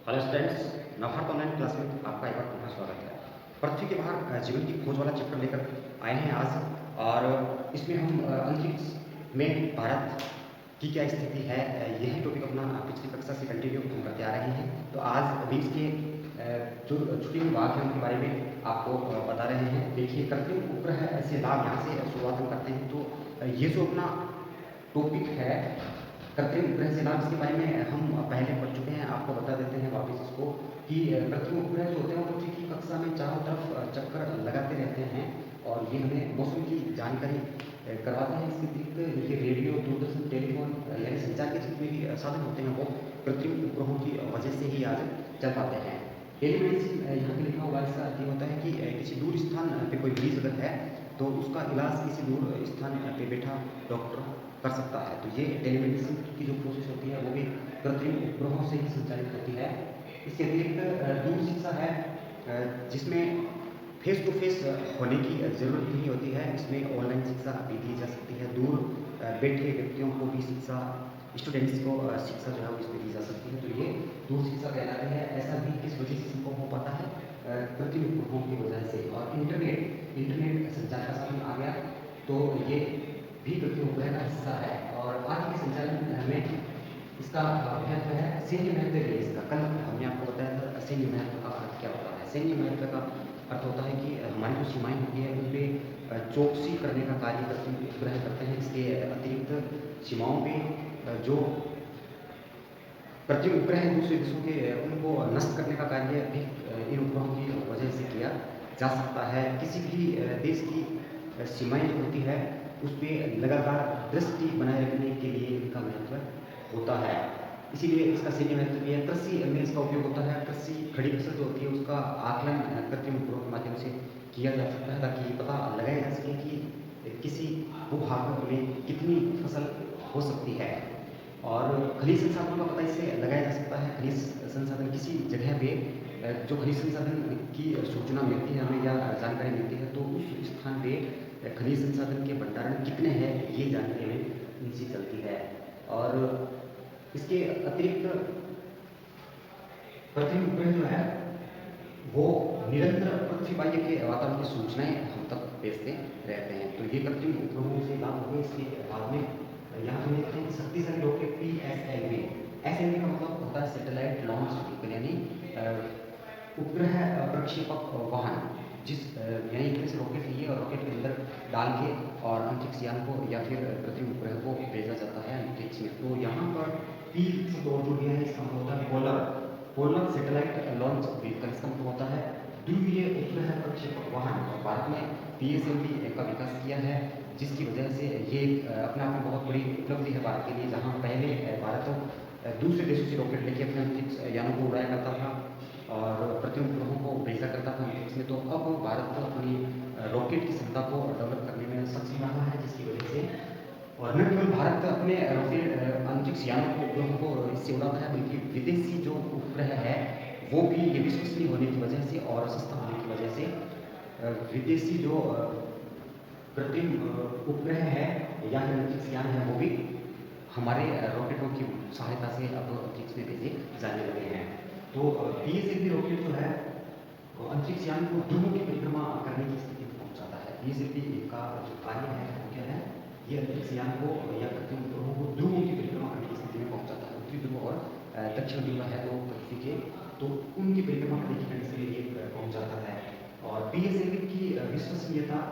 Hello students, Navbharat online class में आपका एक बार पुनः स्वागत है। पृथ्वी के बाहर जीवन की खोज वाला चैप्टर लेकर आए हैं आज। और इसमें हम अंतरिक्ष में भारत की क्या स्थिति है, यही टॉपिक अपना पिछली कक्षा से कंटिन्यू हम करते आ रहे हैं। तो आज बीच के जो छुट्टी में भाग हैं उनके बारे में आपको बता रहे हैं। देखिए, कृत्रिम उपग्रह ऐसे लाभ यहाँ से शुरुआत हम करते हैं। तो ये जो अपना टॉपिक है कृत्रिम उपग्रह से लाभ, इसके बारे में हम पहले पढ़ चुके हैं। आपको बता देते हैं वापस इसको कि कृत्रिम उपग्रह जो होते हैं वो पृथ्वी की कक्षा में चारों तरफ चक्कर लगाते रहते हैं और ये हमें मौसम की जानकारी करवाते हैं। इसके अतिरिक्त ये रेडियो, दूरदर्शन, टेलीफोन यानी संचार के जितने भी साधन होते हैं वो कृत्रिम उपग्रहों की वजह से ही आज चल पाते हैं। टेलीमेडिसिन यहाँ पे लिखा हुआ है, इसका अर्थ ये होता है कि किसी दूर स्थान पे कोई मरीज अगर है तो उसका इलाज किसी दूर स्थान पे बैठा डॉक्टर कर सकता है। तो ये टेलीमेडिसिन की जो प्रोसेस होती है वो भी कृत्रिम उपग्रहों से ही संचालित होती है। इसके अतिरिक्त दूर शिक्षा है, जिसमें फेस टू फेस होने की ज़रूरत नहीं होती है। इसमें ऑनलाइन शिक्षा भी दी जा सकती है। दूर बैठे व्यक्तियों को भी शिक्षा, स्टूडेंट्स को शिक्षा जो है वो इसमें दी जा सकती है। तो ये दूर शिक्षा कहलाती है। ऐसा भी किस वजह से संभव हो पाता है? कृत्रिम उपग्रहों की वजह से। और इंटरनेट संचार का साधन आ गया तो ये भी कृत्रिम उपग्रह का हिस्सा है। और आज के संचालन में इसका महत्व है, सैन्य महत्व है इसका। कल हमने आपको बताया था सैन्य महत्व का अर्थ क्या होता है। सैन्य महत्व का अर्थ होता है कि हमारी जो सीमाएं होती है उन पे चौकसी करने का कार्य कृत्रिम उपग्रह करते हैं। इसके अतिरिक्त सीमाओं पे जो कृत्रिम उपग्रह है दूसरे देशों के उनको नष्ट करने का कार्य भी इन उपग्रहों की वजह से किया जा सकता है। किसी भी देश की सीमाएं जो होती है उस पर लगातार दृष्टि बनाए रखने के लिए इनका महत्व होता है। इसीलिए इसका सैन्य महत्व भी है। कृषि में इसका उपयोग होता है। कृषि खड़ी फसल जो होती है उसका आकलन कृत्रिम उपग्रह के माध्यम से किया जा सकता है ताकि पता लगाया जा सके कि किसी भूभाग में कितनी फसल हो सकती है। और खनिज संसाधनों का पता इससे लगाया जा सकता है। खनिज संसाधन किसी जगह पे जो खनिज संसाधन की सूचना मिलती है हमें या जानकारी मिलती है तो उस स्थान पे खनिज संसाधन के भंडारण कितने हैं ये जानकारी हमें इनसे चलती है। और इसके अतिरिक्त कृत्रिम उपग्रह जो है वो निरंतर पृथ्वी बाह्य के वातावरण की सूचनाएं हम तक भेजते रहते हैं। तो ये कृत्रिम उपग्रहों से लाभ हो गए। इसके बाद में यहाँ हम देखते हैं शक्तिशाली रॉकेट PSLV। SLV का मतलब होता है सैटेलाइट लॉन्च व्हीकल, यानी उपग्रह प्रक्षेपक वाहन। जिस यानी एक तरह से रॉकेट लिए और रॉकेट के अंदर डाल के और अंतरिक्ष यान को या फिर कृत्रिम उपग्रह को भेजा जाता है अंतरिक्ष में। तो यहाँ पर P से दो जुड़ गया है। इसका मतलब होता है पोलर सैटेलाइट लॉन्च व्हीकल। इसका मतलब होता है ध्रुवीय उपग्रह प्रक्षेपक वाहन। और भारत ने PSLV का विकास किया है जिसकी वजह से ये अपने आप में बहुत बड़ी उपलब्धि है भारत के लिए। जहाँ पहले भारत दूसरे देशों से रॉकेट लेके अपने अंतरिक्ष यानों को उड़ाया करता था और कृत्रिम उपग्रहों को भेजा करता था अंतरिक्ष में। तो अब भारत अपनी रॉकेट की क्षमता को डेवलप करने में सक्षम रहा है, जिसकी वजह से और न केवल भारत अपने रॉकेट अंतरिक्ष यानों को उपग्रहों को इससे उड़ाता है बल्कि विदेशी जो उपग्रह है वो भी ये विश्वसनीय होने की वजह से और सस्ता होने की वजह से विदेशी जो कृत्रिम उपग्रह है या फिर अंतरिक्ष यान है वो भी हमारे रॉकेटों की सहायता से अब अंतरिक्ष में भेजे जाने लगे हैं। तो PSLV रॉकेट जो है वो अंतरिक्ष यान को ध्रुवों की परिक्रमा करने की स्थिति में पहुंचाता है। PSLV का जो कार्य है वो क्या है, ये अंतरिक्ष यान को या कृत्रिम उपग्रहों को ध्रुवों की परिक्रमा करने की स्थिति में पहुंचाता है। उत्तरी ध्रुव और दक्षिण ध्रुव है दो पृथ्वी के, तो उनकी परिक्रमा करने की कंडीशन में ये पहुंचाता है। और PSLV की विश्वसनीयता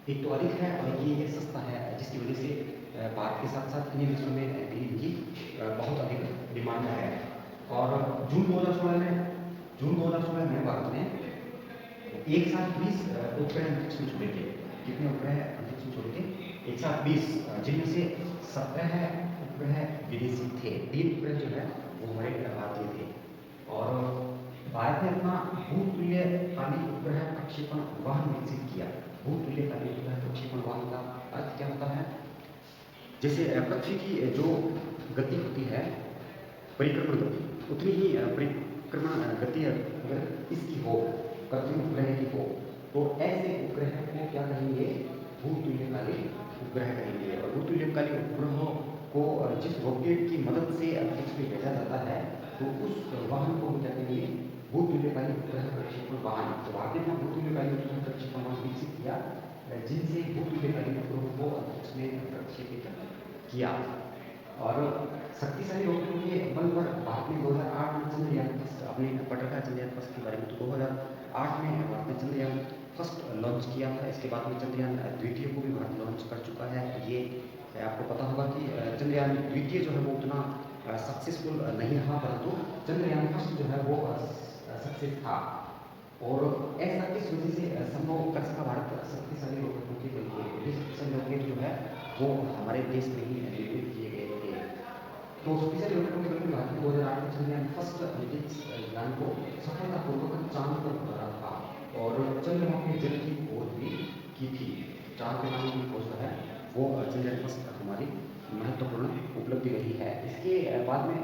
एक तो अधिक है और ये सस्ता है, जिसकी वजह से भारत के साथ साथ अन्य देशों में भी इनकी बहुत अधिक डिमांड है। और जून 2016 में भारत ने एक साथ 20 उपग्रह अंतरिक्ष में छोड़े थे। कितने उपग्रह अंतरिक्ष में छोड़े थे? एक साथ 20, जिनमें से 17 उपग्रह विदेशी थे। 3 उपग्रह जो है वो हमारे भारतीय थे। और भारत ने अपना भूतुल्यकालिक उपग्रह प्रक्षेपण वाहन विकसित किया। भूतुल्यकालिक उपग्रह प्रक्षेपण वाहन का अर्थ क्या होता है? जैसे पृथ्वी की जो गति होती है परिक्रमण गति, उतनी ही परिक्रमण गति अगर इसकी हो, कृत्रिम उपग्रह की हो, तो ऐसे उपग्रह को क्या कहेंगे? भूतुल्यकालिक उपग्रह कहेंगे। और भूतुल्यकालिक उपग्रहों को जिस रॉकेट की मदद से अंतरिक्ष में भेजा जाता है तो उस वाहन को हम क्या कहेंगे, भूतुल्यकालीन उपग्रह प्रक्षेपण वाहन। तो भारत ने अपना भूतुल्यकालीन उपग्रह प्रक्षेपण वाहन विकसित किया, जिनसे भूतुल्यकालीन उपग्रहों को अंतरिक्ष में प्रक्षेपित किया। और शक्तिशाली रॉकेटों के बल पर भारत ने 2008 में चंद्रयान फर्स्ट, आपने पढ़ रखा है चंद्रयान फर्स्ट के बारे में, तो 2008 में भारत ने चंद्रयान फर्स्ट लॉन्च किया था। इसके बाद में चंद्रयान द्वितीय को भी भारत लॉन्च कर चुका है। ये आपको पता होगा कि चंद्रयान द्वितीय जो है वो उतना सक्सेसफुल नहीं रहा, परंतु चंद्रयान फर्स्ट जो है वो सक्सेस था। और ऐसा किस वजह से संभव कर सका भारत, शक्तिशाली रॉकेटों के जरिए। शक्तिशाली रॉकेट जो है वो हमारे देश में ही निर्मित किए गए थे। तो शक्तिशाली रॉकेटों के जरिए भारत ने 2008 में चंद्रयान फर्स्ट अंतरिक्ष यान को सफलतापूर्वक चांद पर उतारा था और चंद्रमा के जल की खोज भी की थी। चांद के नाम की खोज है वो चंद्रयान फर्स्ट हमारी महत्वपूर्ण उपलब्धि रही है। इसके बाद में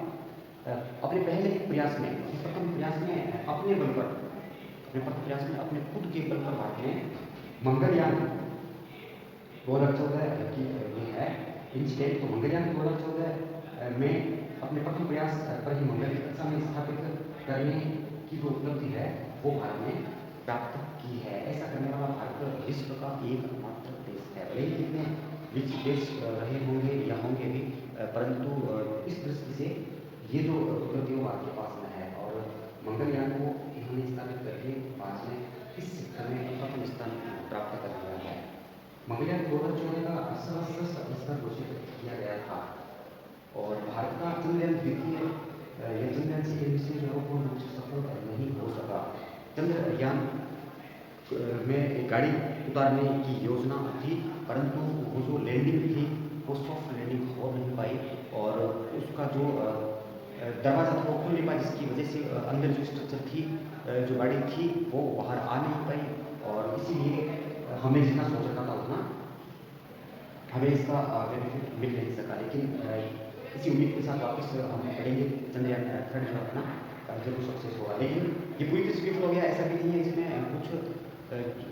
अपने पहले प्रयास में, प्रथम प्रयास में अपने बल पर, अपने खुद के बल पर भारत ने मंगलयान 2014 की ये है इंसिडेंट। तो मंगलयान 2014 में अपने प्रथम प्रयास पर ही मंगल कक्षा में स्थापित करने की जो उपलब्धि है वो भारत ने प्राप्त की है। ऐसा करने वाला भारत विश्व का एकमात्र देश है। भले ही कितने विकसित देश रहे होंगे या होंगे भी, परंतु इस दृष्टि से ये जो उपलब्धि वो आपके पास में है। और मंगलयान को इन्होंने स्थापित करके आज में इस क्षेत्र में प्रथम स्थान प्राप्त कर लिया है। मंगलयान 2014 का सर्वश्रेष्ठ आविष्कार घोषित किया गया था और भारत का चंद्रयान द्वितीय या चंद्रयान सेकंड मिशन जो है पूर्ण रूप से सफल नहीं हो सका। चंद्रयान में एक गाड़ी उतारने की योजना थी, परंतु वो जो लैंडिंग थी वो सॉफ्ट लैंडिंग हो नहीं पाई और उसका जो दरवाज़ा था वो खुल नहीं पाया, जिसकी वजह से अंदर जो स्ट्रक्चर थी, जो गाड़ी थी वो बाहर आ नहीं पाई और इसीलिए हमें जितना सोच रखा था उतना हमें इसका बेनिफिट मिल नहीं सका। लेकिन इसी उम्मीद के साथ वापस हम पढ़ेंगे चंद्रयान थर्ड जो अपना जरूर सक्सेस होगा। लेकिन ये पूरी तरह से विफल हो गया, ऐसा भी नहीं है। इसमें कुछ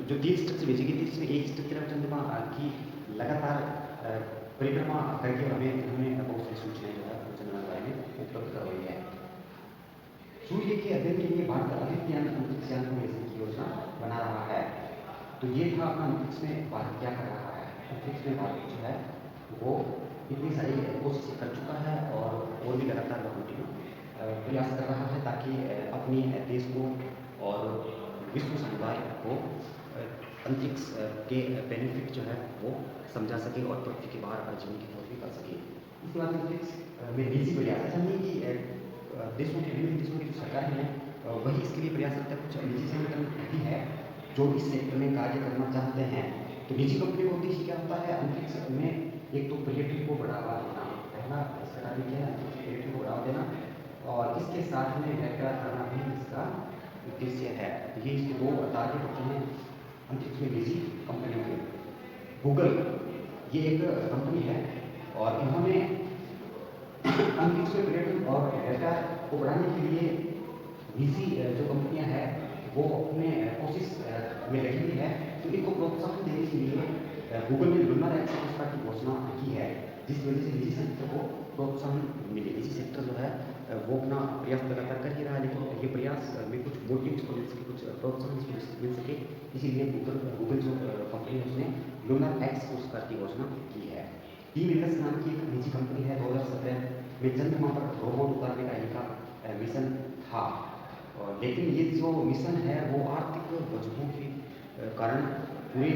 जो 3 स्ट्रक्चर भेजी गई थी, जिसमें एक स्ट्रक्चर चंद्रमा की लगातार परिक्रमा करके हमें बहुत सारी सूचनाएं जो है चंद्रमा के बारे में उपलब्ध करवाई है। सूर्य के अध्ययन के लिए भारत आदित्ययान अंतरिक्ष यान को भेजने की योजना बना रहा है। तो ये था अपना अंतरिक्ष में भारत क्या कर रहा है। अंतरिक्ष में भारत जो है वो इतनी सारी कोशिश कर चुका है और भी लगातार प्रयास कर रहा है ताकि अपने देश को और विश्व समुदाय को अंतरिक्ष के बेनिफिट जो है वो समझा सके और पृथ्वी के बाहर जीवन की खोज भी कर सके। इसके बाद अंतरिक्ष में निजी प्रयास, ऐसा नहीं कि देशों के विभिन्न देशों की जो सरकार है वही इसके लिए प्रयासरत है। कुछ निजी संगठन भी है जो इस क्षेत्र में कार्य करना चाहते हैं। तो निजी कंपनी का उद्देश्य क्या होता है, अंतरिक्ष में एक तो पर्यटन को बढ़ावा देना, पहला इसका कार्य क्या है, पर्यटन को बढ़ावा देना और इसके साथ में व्यापार करना भी इसका उद्देश्य है। ये इसके 2 टारगेट होते हैं अंतरिक्ष में निजी कंपनियों के। गूगल ये एक कंपनी है और इन्होंने अंतरिक्ष में पर्यटन और व्यापार को बढ़ाने के लिए निजी जो कंपनियां हैं वो अपने कोशिश में लगी हुई है। तो इनको प्रोत्साहन देने के लिए गूगल ने लूनर एक्स की घोषणा की है, जिस वजह से निजी सेक्टर को प्रोत्साहन मिले। निजी सेक्टर जो है वो अपना प्रयास लगातार कर ही रहा है, लेकिन ये प्रयास में कुछ मोटिव्स को मिल सके, कुछ प्रोत्साहन मिल सके, इसीलिए गूगल जो कंपनी है उसने लूनर एक्स पुरस्कार की घोषणा की है। टीम इंडस नाम की एक निजी कंपनी है, 2017 में चंद्रमा पर रोबोट उतारने का इनका मिशन था। लेकिन ये जो मिशन है वो आर्थिक वजहों के कारण पूरे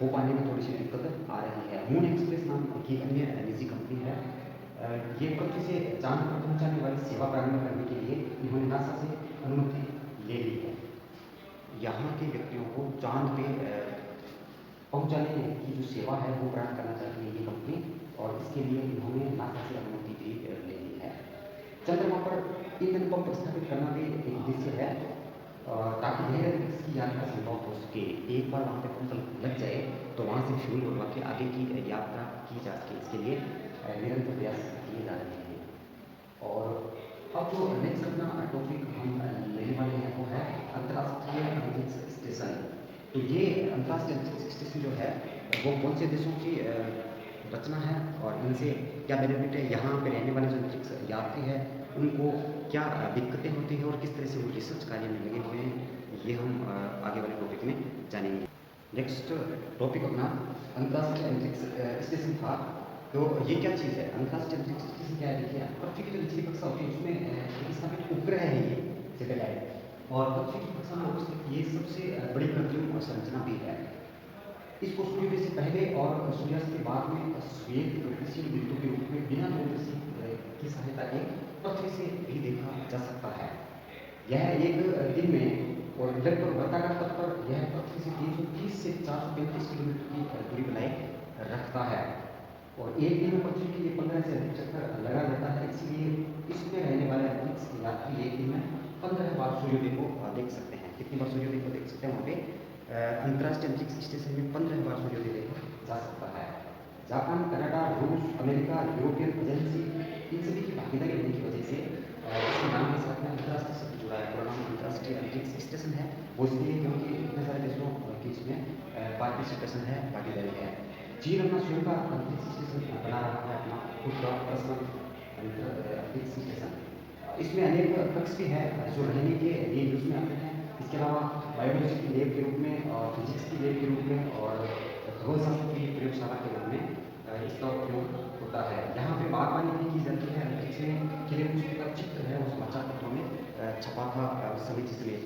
हो पाने में थोड़ी सी दिक्कत आ रही है। मून एक्सप्रेस नाम की अन्य निजी कंपनी है, ये पृथ्वी से चांद पर पहुंचाने वाली सेवा प्रारंभ करने के लिए इन्होंने नासा से अनुमति ले ली है। यहाँ के व्यक्तियों को चांद पे पहुंचाने की जो सेवा है वो प्रारंभ करना चाहती है ये कंपनी और इसके लिए इन्होंने नासा से अनुमति भी ले ली है। चंद्रमा पर ईंधन पंप स्थापित करना भी एक उद्देश्य है ताकि गहरे इसकी यात्रा संभव हो सके। एक बार वहाँ पे पंप लग जाए तो वहाँ से फ्यूल भरवा के आगे की यात्रा की जा सके। इसके लिए निरंतर प्रयास किए जा रहे हैं। और अब जो नेक्स्ट अपना टॉपिक हम लेने वाले हैं वो है अंतर्राष्ट्रीय अंतरिक्ष स्टेशन। तो ये अंतर्राष्ट्रीय अंतरिक्ष स्टेशन जो है वो कौन से देशों की रचना है और इनसे क्या बेनिफिट है। यहाँ पे रहने वाले जो अंतरिक्ष यात्री है उनको क्या दिक्कतें होती हैं और किस तरह से वो रिसर्च कार्य में लगे हुए हैं, ये हम आगे वाले टॉपिक में जानेंगे। नेक्स्ट टॉपिक अपना अंतर्राष्ट्रीय अंतरिक्ष स्टेशन था। तो ये क्या चीज़ है? अंतर्राष्ट्रीय अंतरिक्ष स्टेशन क्या है? देखिए, पृथ्वी की जो निचली कक्षा होती है उसमें एक स्थापित उपग्रह है ये सैटेलाइट, और पृथ्वी की कक्षा में अवस्थित ये सबसे बड़ी कृत्रिम संरचना भी है। इसको सूर्योदय से पहले और सूर्यास्त के बाद में श्वेत गतिशील बिंदु के रूप में बिना दूरदर्शी की सहायता के पृथ्वी से भी देखा जा सकता है। यह एक दिन में और लगभग वृत्ताकार पथ पर यह पृथ्वी से 330 से 435 किलोमीटर की दूरी बनाए रखता है, और एक दिन में पृथ्वी के लिए 15 से अधिक चक्कर लगा रहता है। इसलिए इसमें रहने वाले अंतरिक्ष यात्री एक दिन में 15 बार सूर्योदय को देख सकते हैं। कितनी बार सूर्योदय को देख सकते हैं? वहाँ पे अंतर्राष्ट्रीय अंतरिक्ष स्टेशन में 15 बार सूर्योदय देखा जा सकता है। जापान, कनाडा, रूस, अमेरिका, यूरोपियन एजेंसी, इन सभी की भागीदारी होने की वजह से इसके नाम के साथ में अंतर्राष्ट्रीय शब्द जुड़ा है। पूरा नाम अंतर्राष्ट्रीय अंतरिक्ष स्टेशन है, वो इसलिए क्योंकि इतने सारे देशों के इसमें पार्टिसिपेशन है, भागीदारी है। चीन अपना स्वयं का अंतरिक्ष स्टेशन बना रहा है, अपना खुद का पर्सनल अंतरिक्ष स्टेशन। इसमें अनेक कक्ष भी है जो रहने के लिए यूज में आते हैं। इसके अलावा बायोलॉजी की लैब के रूप में और फिजिक्स की लैब के रूप में और खगोलशास्त्र की प्रयोगशाला के रूप में इसका उपयोग होता है। यहाँ पे बागवानी भी की जाती है। अंतरिक्ष में खिले पुष्प का चित्र है, वो समाचार पत्रों में छपा था समय जिसमें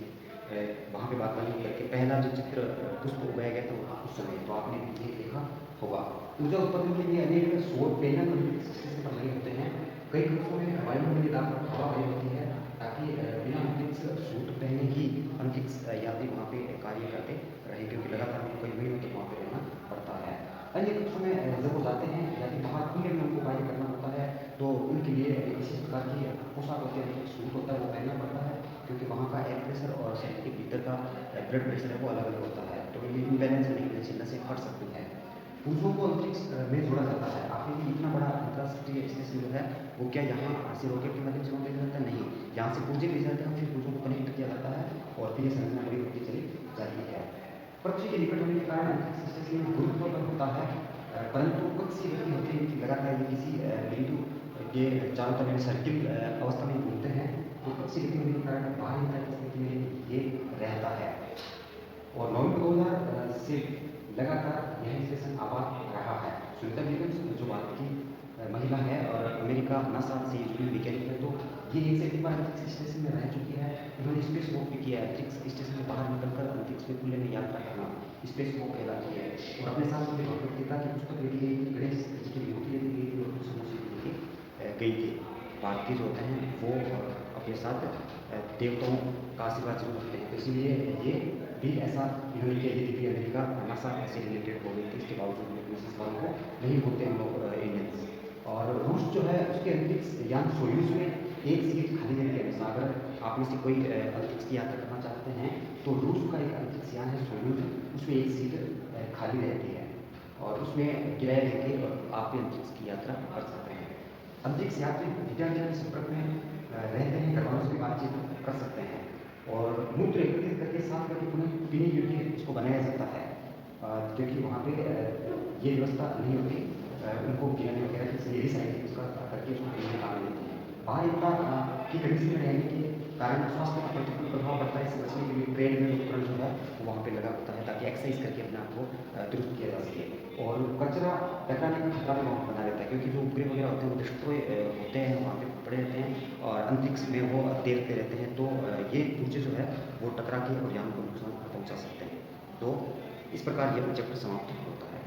वहाँ पे बागवानी करके पहला जो चित्र पुष्प उगाया गया था उस समय, तो आपने ये देखा होगा। ऊर्जा उत्पादन के लिए अनेक सौर पैनल अंतरिक्ष स्टेशन पर लगे होते हैं। कई कक्षों में वायुमंडलीय दाब पर हवा भरी होती है ताकि बिना अंतरिक्ष सूट पहने ही अंतरिक्ष यात्री वहाँ पे कार्य करते रहे, क्योंकि लगातार उनको कई महीनों तक वहाँ पे रहना पड़ता है। अन्य कक्षों में जब वो जाते हैं यात्री बाहर खुले में उनको कार्य करना होता है, तो उनके लिए एक विशेष प्रकार की पोशाक होती है, सूट होता है, वो पहनना पड़ता है, क्योंकि वहाँ का एयर प्रेशर और शरीर के भीतर का ब्लड प्रेशर है वो अलग अलग होता है, तो ये इम्बैलेंस होने की वजह से फट सकती है। पुरुषों को अंतरिक्ष में जोड़ा जाता है। आखिर भी इतना बड़ा अंतर्राष्ट्रीय स्टेशन जो है वो क्या यहाँ से रॉकेट के माध्यम से वहाँ भेजा जाता है? नहीं, यहाँ से पुर्जे भेजे जाते हैं, फिर पुर्जों को कनेक्ट किया जाता है और फिर ये संरचना बड़ी होती चली जाती है। पृथ्वी के निकट होने के कारण अंतरिक्ष स्टेशन में गुरुत्व बल होता है, परंतु कुछ सी गति होती है कि लगातार ये किसी बिंदु के चारों तरफ सर्किल अवस्था में घूमते हैं, तो कुछ सी गति होने के कारण बाहरी स्थिति में ये रहता है। और नवंबर 2000 से लगातार यह स्टेशन आबाद रहा है। सुनीता विलियम्स जो भारत की महिला है और अमेरिका नासा से जुड़ी वैज्ञानिक है, तो ये एक से एक बार अंतरिक्ष स्टेशन में रह चुकी है। इन्होंने स्पेस वॉक भी किया है। अंतरिक्ष स्टेशन से बाहर निकलकर अंतरिक्ष में खुले में यात्रा करना स्पेस वॉक कहलाती है। और अपने साथ में भगवद गीता की पुस्तक लेके गई थी, गणेश जी की मूर्ति लेके गई थी और कुछ समोसे लेके गई थी। भारतीय जो होते हैं वो अपने साथ देवताओं का आशीर्वाद जरूर रखते हैं, तो इसीलिए ये भी ऐसा इन्होंने किया। यदि भी अमेरिका नासा से रिलेटेड हो गई थी, इसके बावजूद भी इस बात को नहीं बोलते हम लोग इंडियंस। और रूस जो है उसके अंतरिक्ष यान सोयूज में एक सीट खाली रहती है। जैसा अगर आप में से कोई अंतरिक्ष की यात्रा करना चाहते हैं तो रूस का एक अंतरिक्ष यान है सोयूज, उसमें एक सीट खाली रहती है और उसमें किराया लेके आप भी अंतरिक्ष की यात्रा कर सकते हैं। अंतरिक्ष यात्री विज्ञान के संपर्क में रहते हैं, घरवालों से बातचीत कर सकते हैं और मूत्र एकत्रित करके साफ करके पुनः पीने योग्य इसको बनाया जाता है, क्योंकि वहाँ पे ये व्यवस्था नहीं होती उनको गिरने वगैरह की, इसलिए रिसाइकिल उसका करके उसको पीने काम लेते हैं। बाहर इतना की कंडीशन में रहने के कारण स्वास्थ्य का प्रतिकूल प्रभाव पड़ता है। इससे बचने के लिए ट्रेन में उपकरण जो है वो वहाँ पे लगा होता है ताकि एक्सरसाइज करके अपने आप को दुरुस्त किया जा सके। और कचरा टकराने का खतरा भी वहाँ बना रहता है, क्योंकि जो उपग्रह वगैरह होते हैं वो डिस्ट्रॉय होते हैं, वहाँ पे पड़े रहते हैं और अंतरिक्ष में वो तैरते रहते हैं, तो ये पुर्जे जो है वो टकरा के और यान को नुकसान पहुँचा सकते हैं। तो इस प्रकार ये चैप्टर समाप्त होता है।